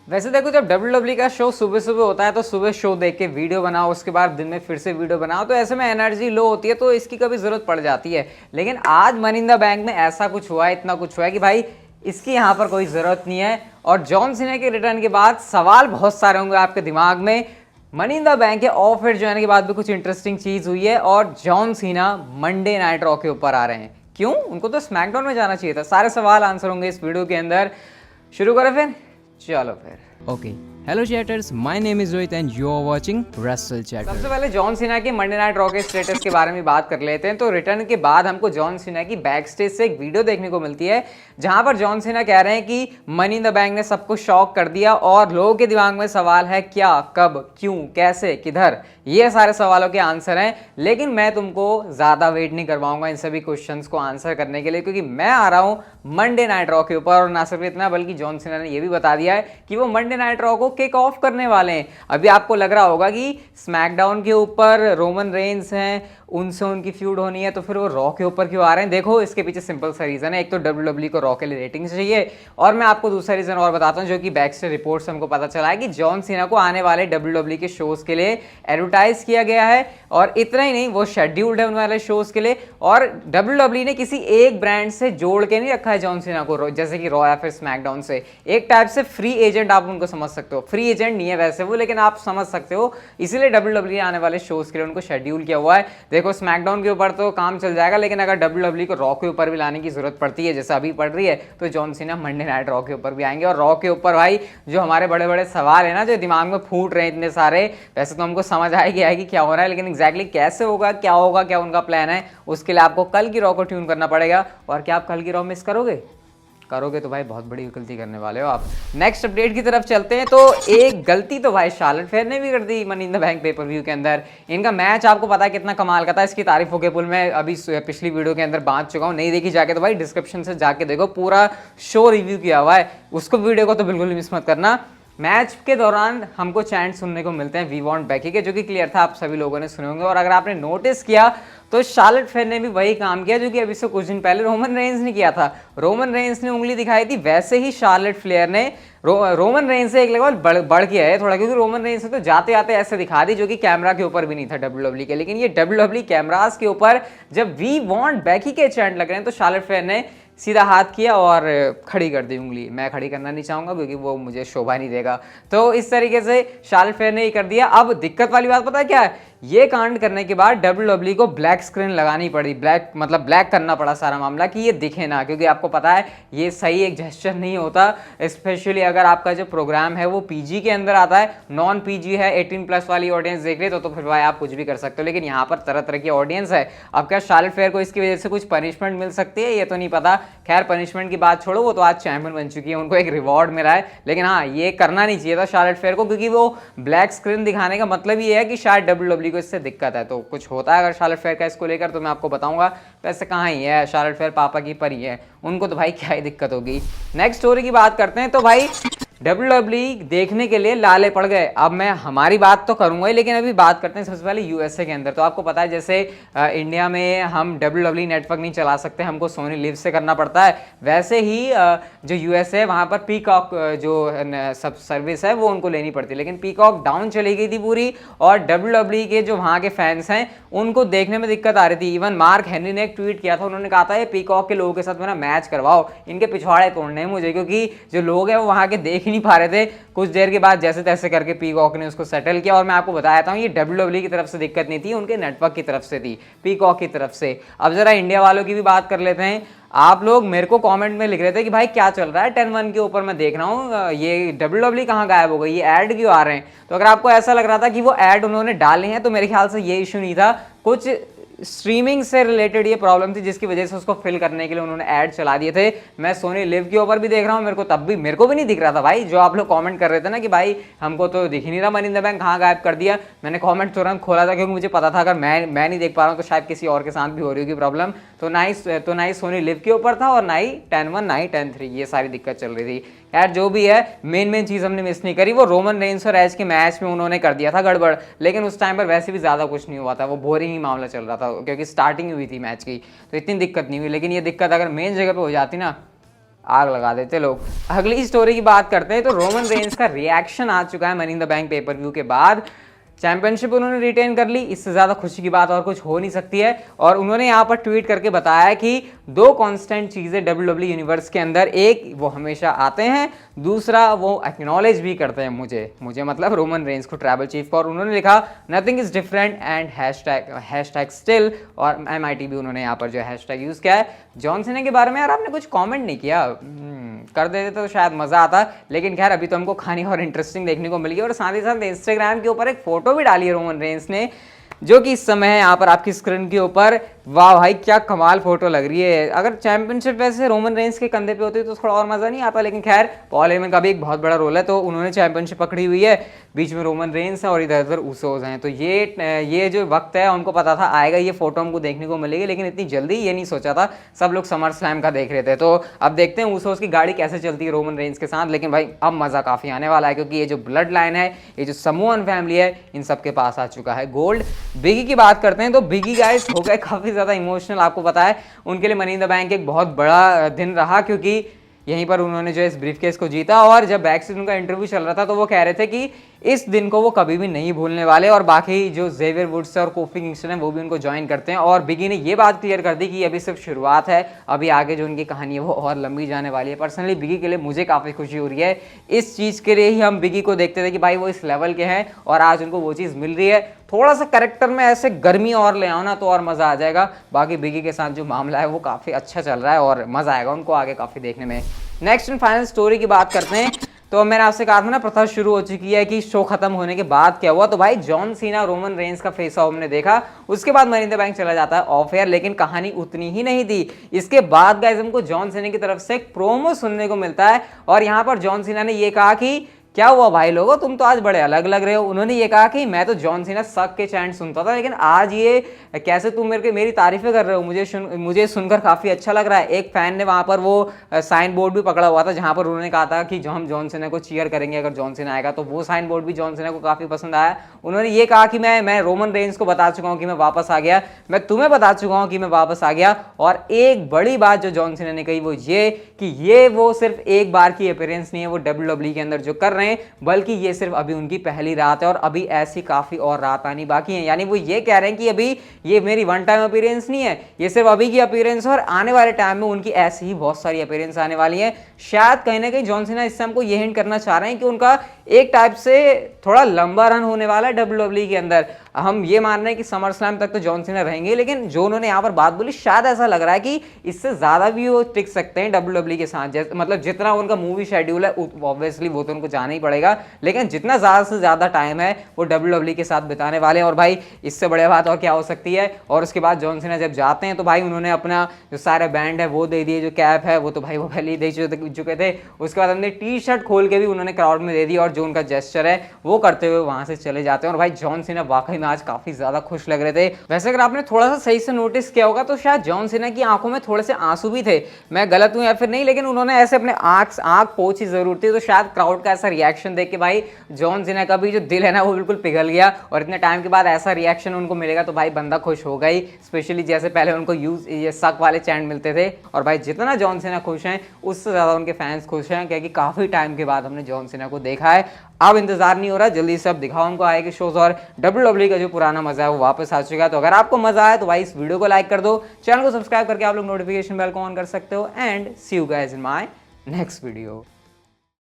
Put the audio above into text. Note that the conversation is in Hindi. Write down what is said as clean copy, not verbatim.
वैसे देखो जब WWE का शो सुबह सुबह होता है तो सुबह शो देख के वीडियो बनाओ, उसके बाद दिन में फिर से वीडियो बनाओ, तो ऐसे में एनर्जी लो होती है तो इसकी कभी ज़रूरत पड़ जाती है। लेकिन आज मनी इन द बैंक में ऐसा कुछ हुआ है, इतना कुछ हुआ है कि भाई इसकी यहाँ पर कोई ज़रूरत नहीं है। और जॉन सीना के रिटर्न के बाद सवाल बहुत सारे होंगे आपके दिमाग में। मनी इन द बैंक के ऑफ एयर जाने के बाद भी कुछ इंटरेस्टिंग चीज़ हुई है और John Cena Monday night raw के ऊपर आ रहे हैं। क्यों? उनको तो स्मैकडाउन में जाना चाहिए था। सारे सवाल आंसर होंगे इस वीडियो के अंदर। शुरू करें फिर? चलो फिर। Okay. Hello chatters, my name is Rohit and you are watching Wrestle Chatter. सबसे पहले जॉन सीना के मंडे नाइट रॉ के स्टेटस के बारे में बात कर लेते हैं। तो रिटर्न के बाद हमको जॉन सीना की बैक स्टेज से एक वीडियो देखने को मिलती है जहां पर जॉन सीना कह रहे हैं कि मनी इन द बैंक ने सबको शॉक कर दिया और लोगों के दिमाग में सवाल है क्या, कब, क्यों, कैसे, किधर। ये सारे सवालों के आंसर हैं। लेकिन मैं तुमको ज़्यादा वेट नहीं करवाऊंगा इन सभी क्वेश्चंस को आंसर करने के लिए, क्योंकि मैं आ रहा हूँ मंडे नाइट रॉ के ऊपर। और ना सिर्फ इतना बल्कि जॉन सीना ने यह भी बता दिया है कि वो मंडे नाइट रॉ को किक ऑफ करने वाले हैं। अभी आपको लग रहा होगा कि स्मैकडाउन के ऊपर रोमन रेंस हैं, उनसे उनकी फ्यूड होनी है, तो फिर वो रॉ के ऊपर क्यों आ रहे हैं? देखो इसके पीछे सिंपल सा रीज़न है। एक तो WWE को रॉ के लिए रेटिंग चाहिए, और मैं आपको दूसरा रीज़न और बताता हूँ जो कि बैक स्टेज रिपोर्ट से हमको पता चला है कि जॉन सीना को आने वाले WWE के शोज़ के लिए एडवर्टाइज किया गया है। और इतना ही नहीं, वो शेड्यूल्ड है उन वाले शोज़ के लिए। और WWE ने किसी एक ब्रांड से जोड़ के नहीं रखा है जॉन सीना को, जैसे कि रॉ या फिर स्मैकडाउन से। एक टाइप से फ्री एजेंट आप उनको समझ सकते हो। फ्री एजेंट नहीं है वैसे वो, लेकिन आप समझ सकते हो। इसीलिए WWE आने वाले शोज़ के लिए उनको शेड्यूल किया हुआ है। देखो स्मैकडाउन के ऊपर तो काम चल जाएगा, लेकिन अगर WWE को रॉ के ऊपर भी लाने की जरूरत पड़ती है जैसे अभी पड़ रही है, तो John Cena Monday night raw के ऊपर भी आएंगे। और रॉ के ऊपर भाई जो हमारे बड़े बड़े सवाल है ना, जो दिमाग में फूट रहे हैं इतने सारे, वैसे तो हमको समझ आएगी कि क्या हो रहा है, लेकिन एग्जैक्टली कैसे होगा, क्या उनका प्लान है, उसके लिए आपको कल की रॉ को ट्यून करना पड़ेगा। और क्या आप कल की रॉ मिस करोगे तो भाई बहुत बड़ी गलती करने वाले हो आप। नेक्स्ट अपडेट की तरफ चलते हैं। तो एक गलती तो भाई शार्लेट फेयर ने भी कर the money in the bank pay per view के अंदर। इनका मैच आपको पता है कितना कमाल का था, इसकी तारीफों के पुल मैं अभी पिछली वीडियो के अंदर बांट चुका हूँ। नहीं देखी जाके तो भाई डिस्क्रिप्शन से जाके देखो, पूरा शो रिव्यू किया हुआ है, उसको वीडियो को तो बिल्कुल मिस मत करना। मैच के दौरान हमको चैंट सुनने को मिलते हैं वी वांट बैकी के, जो कि क्लियर था, आप सभी लोगों ने सुने होंगे। और अगर आपने नोटिस किया तो शार्लेट फेयर ने भी वही काम किया जो कि अभी से कुछ दिन पहले रोमन रेंस ने किया था। रोमन रेंस ने उंगली दिखाई थी, वैसे ही शार्लेट फ्लेयर ने रोमन रेंस से एक लेवल बढ़ के है थोड़ा, क्योंकि रोमन रेंस ने तो जाते जाते ऐसे दिखा दी जो कि कैमरा के ऊपर भी नहीं था WWE के। लेकिन ये WWE कैमरास के ऊपर जब वी वांट बैकी के चैंट लग रहे हैं तो शार्लेट फेयर ने सीधा हाथ किया और खड़ी कर दी उंगली। मैं खड़ी करना नहीं चाहूँगा क्योंकि वो मुझे शोभा नहीं देगा। तो इस तरीके से शार्लेट फेयर ने ही कर दिया। अब दिक्कत वाली बात पता है क्या है? ये कांड करने के बाद WWE को ब्लैक स्क्रीन लगानी पड़ी, ब्लैक करना पड़ा सारा मामला कि ये दिखे ना, क्योंकि आपको पता है ये सही एक जेस्चर नहीं होता। स्पेशली अगर आपका जो प्रोग्राम है वो PG के अंदर आता है, नॉन PG है, 18+ वाली ऑडियंस देख रही तो फिर भाई आप कुछ भी कर सकते हो। लेकिन यहाँ पर तरह तरह की ऑडियंस है। अब क्या शार्लेट फेयर को इसकी वजह से कुछ पनिशमेंट मिल सकती है? ये तो नहीं पता। खैर पनिशमेंट की बात छोड़ो, वो तो आज चैंपियन बन चुकी है, उनको एक रिवॉर्ड मिला है। लेकिन हाँ, ये करना नहीं चाहिए था शार्लेट फेयर को, क्योंकि वो ब्लैक स्क्रीन दिखाने का मतलब ये है कि शायद WWE को इससे दिक्कत है। तो कुछ होता है अगर शार्लेट फेयर का इसको लेकर तो मैं आपको बताऊंगा। वैसे कहाँ ही है, शार्लेट फेयर पापा की परी है, उनको तो भाई क्या ही दिक्कत होगी। नेक्स्ट स्टोरी की बात करते हैं। तो भाई WWE देखने के लिए लाले पड़ गए। अब मैं हमारी बात तो करूंगा ही, लेकिन अभी बात करते हैं सबसे पहले USA के अंदर। तो आपको पता है जैसे इंडिया में हम WWE नेटवर्क नहीं चला सकते, हमको सोनी लिव से करना पड़ता है, वैसे ही जो USA है वहाँ पर पीकॉक जो सब सर्विस है वो उनको लेनी पड़ती है। लेकिन पीकॉक डाउन चली गई थी पूरी, और WWE के जो वहाँ के फैंस हैं उनको देखने में दिक्कत आ रही थी। इवन मार्क हेनरी ने एक ट्वीट किया था, उन्होंने कहा था ये पीकॉक के लोगों के साथ मेरा मैच करवाओ, इनके पिछवाड़े तोड़ने हैं मुझे, क्योंकि जो लोग हैं वो वहाँ के देख नहीं पा रहे थे। कुछ देर के बाद जैसे तैसे करके पीकॉक ने उसको सेटल किया। और मैं आपको बताया था ये WWE की तरफ से दिक्कत नहीं थी, उनके नेटवर्क की तरफ से थी, पीकॉक की तरफ से। अब जरा इंडिया वालों की भी बात कर लेते हैं। आप लोग मेरे को कमेंट में लिख रहे थे कि भाई क्या चल रहा है 10-1 के ऊपर, मैं देख रहा हूँ ये WWE कहाँ गायब हो गई, ये ऐड क्यों आ रहे हैं? तो अगर आपको ऐसा लग रहा था कि वो ऐड उन्होंने डाले हैं, तो मेरे ख्याल से ये इशू नहीं था, कुछ स्ट्रीमिंग से रिलेटेड ये प्रॉब्लम थी जिसकी वजह से उसको फिल करने के लिए उन्होंने ऐड चला दिए थे। मैं सोनी लिव के ऊपर भी देख रहा हूँ, मेरे को भी नहीं दिख रहा था भाई। जो आप लोग कमेंट कर रहे थे ना कि भाई हमको तो दिख ही नहीं रहा मनी इन द बैंक, कहाँ गायब कर दिया, मैंने कमेंट तुरंत खोला था क्योंकि मुझे पता था अगर मैं नहीं देख पा रहा हूँ तो शायद किसी और के साथ भी हो रही होगी प्रॉब्लम। तो ना ही सोनी लिव के ऊपर था, और ना ही 10-1 ना ही 10-3, ये सारी दिक्कत चल रही थी। यार जो भी है, मेन चीज़ हमने मिस नहीं करी, वो रोमन रेंस और एज के मैच में उन्होंने कर दिया था गड़बड़। लेकिन उस टाइम पर वैसे भी ज़्यादा कुछ नहीं हुआ था, वो बोरिंग ही मामला चल रहा था क्योंकि स्टार्टिंग हुई थी मैच की, तो इतनी दिक्कत नहीं हुई। लेकिन ये दिक्कत अगर मेन जगह पे हो जाती ना आग लगा देते लोग। अगली स्टोरी की बात करते हैं तो रोमन रेंस का रिएक्शन आ चुका है money in the bank pay per view के बाद। चैंपियनशिप उन्होंने रिटेन कर ली, इससे ज़्यादा खुशी की बात और कुछ हो नहीं सकती है। और उन्होंने यहाँ पर ट्वीट करके बताया कि दो कांस्टेंट चीज़ें WWE यूनिवर्स के अंदर, एक वो हमेशा आते हैं, दूसरा वो एक्नॉलेज भी करते हैं मुझे मतलब रोमन रेंस को, ट्राइबल चीफ को। और उन्होंने लिखा nothing is different and hashtag still, और MIT भी उन्होंने यहाँ पर जो हैशटैग यूज़ किया है। जॉन सीना के बारे में यार आपने कुछ कॉमेंट नहीं किया, कर देते तो शायद मज़ा आता, लेकिन खैर अभी तो हमको खानी और इंटरेस्टिंग देखने को मिली। और साथ ही साथ इंस्टाग्राम के ऊपर एक फोटो भी डाली है रोमन रेंस ने, जो कि इस समय है यहाँ पर आपकी स्क्रीन के ऊपर। वाह भाई क्या कमाल फोटो लग रही है। अगर चैंपियनशिप वैसे रोमन रेंस के कंधे पे होती तो थोड़ा और मजा नहीं आता, लेकिन खैर पॉल हेमन का भी एक बहुत बड़ा रोल है, तो उन्होंने चैंपियनशिप पकड़ी हुई है, बीच में रोमन रेंस है और इधर उधर ऊसोस हैं। तो ये जो वक्त है उनको पता था आएगा ये फोटो हमको देखने को मिलेगी, लेकिन इतनी जल्दी ये नहीं सोचा था। सब लोग समर स्लैम का देख रहे थे, तो अब देखते हैं ऊसोस की गाड़ी कैसे चलती है रोमन रेंस के साथ। लेकिन भाई अब मजा काफी आने वाला है, क्योंकि ये जो ब्लड लाइन है, ये जो समूहन फैमिली है, इन सबके पास आ चुका है गोल्ड। बिगी की बात करते हैं तो बिगी गाइस हो गए काफी ज्यादा इमोशनल। आपको पता है उनके लिए मनी इन द बैंक एक बहुत बड़ा दिन रहा, क्योंकि यहीं पर उन्होंने जो इस ब्रीफकेस को जीता। और जब बैक से उनका इंटरव्यू चल रहा था तो वो कह रहे थे कि इस दिन को वो कभी भी नहीं भूलने वाले। और बाकी जो जेवियर वुड्स और कोफी किंगस्टन है वो भी उनको ज्वाइन करते हैं। और बिगी ने ये बात क्लियर कर दी कि अभी सिर्फ शुरुआत है, अभी आगे जो उनकी कहानी है वो और लंबी जाने वाली है। पर्सनली बिगी के लिए मुझे काफ़ी खुशी हो रही है, इस चीज़ के लिए ही हम बिगी को देखते थे कि भाई वो इस लेवल के हैं और आज उनको वो चीज़ मिल रही है। थोड़ा सा करेक्टर में ऐसे गर्मी और ले आओ ना तो और मज़ा आ जाएगा। बाकी बिगी के साथ जो मामला है वो काफ़ी अच्छा चल रहा है और मज़ा आएगा उनको आगे काफ़ी देखने में। नेक्स्ट एंड फाइनल स्टोरी की बात करते हैं तो मैंने आपसे कहा था ना प्रथा शुरू हो चुकी है कि शो खत्म होने के बाद क्या हुआ। तो भाई जॉन सीना रोमन रेंस का फेस ऑफ हमने देखा, उसके बाद मनी इन द बैंक चला जाता है ऑफ एयर, लेकिन कहानी उतनी ही नहीं थी। इसके बाद गाइस हमको जॉन सीना की तरफ से एक प्रोमो सुनने को मिलता है और यहाँ पर जॉन सीना ने ये कहा कि क्या हुआ भाई लोगों, तुम तो आज बड़े अलग लग रहे हो। उन्होंने ये कहा कि मैं तो जॉन सीना सक के चैंट सुनता था, लेकिन आज ये कैसे तुम मेरी तारीफें कर रहे हो, मुझे सुनकर काफ़ी अच्छा लग रहा है। एक फैन ने वहाँ पर वो साइन बोर्ड भी पकड़ा हुआ था जहाँ पर उन्होंने कहा था कि जो हम जॉन सीना को चीयर करेंगे अगर जॉन सीना आएगा, तो वो साइन बोर्ड भी जॉन सीना को काफ़ी पसंद आया। उन्होंने ये कहा कि मैं रोमन रेंस को बता चुका हूँ कि मैं वापस आ गया, मैं तुम्हें बता चुका हूँ कि मैं वापस आ गया। और एक बड़ी बात जो जॉन सीना ने कही वो ये कि ये वो सिर्फ एक बार की अपीयरेंस नहीं है वो WWE के अंदर जो कर रहे हैं, बल्कि ये सिर्फ अभी उनकी पहली रात है और अभी ऐसी काफ़ी और रात आनी बाकी है। यानी वो ये कह रहे हैं कि अभी ये मेरी वन टाइम अपीयरेंस नहीं है, ये सिर्फ अभी की अपीयरेंस है और आने वाले टाइम में उनकी ऐसी ही बहुत सारी अपीयरेंस आने वाली हैं। शायद कहीं ना कहीं जॉन सीना इससे हमको ये हिंट करना चाह रहे हैं कि उनका एक टाइप से थोड़ा लंबा रन होने वाला है WWE के अंदर। हम ये मान रहे हैं कि समर स्लैम तक तो जॉन सीना रहेंगे, लेकिन जो उन्होंने यहाँ पर बात बोली शायद ऐसा लग रहा है कि इससे ज़्यादा भी वो टिक सकते हैं WWE के साथ। मतलब जितना उनका मूवी शेड्यूल है ऑब्वियसली वो तो उनको जाना ही पड़ेगा, लेकिन जितना ज़्यादा से ज़्यादा टाइम है वो WWE के साथ बिताने वाले हैं। और भाई इससे बड़ी बात और क्या हो सकती है। और उसके बाद जॉन सीना जब जाते हैं तो भाई उन्होंने अपना जो सारे बैंड है वो दे दिए, जो कैप है वो तो भाई वो पहले ही दे चुके थे। उसके बाद हमने T-शर्ट खोल के भी उन्होंने क्राउड में दे दी और जो उनका जेस्चर है वो करते हुए वहाँ से चले जाते हैं। और भाई जॉन सीना वाकई में आज काफ़ी ज़्यादा खुश लग रहे थे। वैसे अगर आपने थोड़ा सा सही से नोटिस किया होगा तो शायद जॉन सीना की आंखों में थोड़े से आंसू भी थे, मैं गलत हूँ या फिर नहीं, लेकिन उन्होंने ऐसे अपने आंख पोंछी जरूर थी। तो शायद क्राउड का ऐसा रिएक्शन देख के भाई जॉन सीना का भी जो दिल है ना वो बिल्कुल पिघल गया। और इतने टाइम के बाद ऐसा रिएक्शन उनको मिलेगा तो भाई बंदा खुश होगा ही, स्पेशली जैसे पहले उनको ये सक वाले चैंट मिलते थे। और भाई जितना जॉन सीना खुश हैं उससे ज़्यादा उनके फैंस खुश हैं, क्योंकि काफ़ी टाइम के बाद हमने जॉन सीना को देखा है। अब इंतजार नहीं हो रहा, जल्दी से अब दिखाओ उनको आए के शोज और WWE का जो पुराना मजा है वो वापस आ चुका है। तो अगर आपको मजा आया तो भाई इस वीडियो को लाइक कर दो, चैनल को सब्सक्राइब करके आप लोग नोटिफिकेशन बेल को ऑन कर सकते हो। And see you guys in my next video.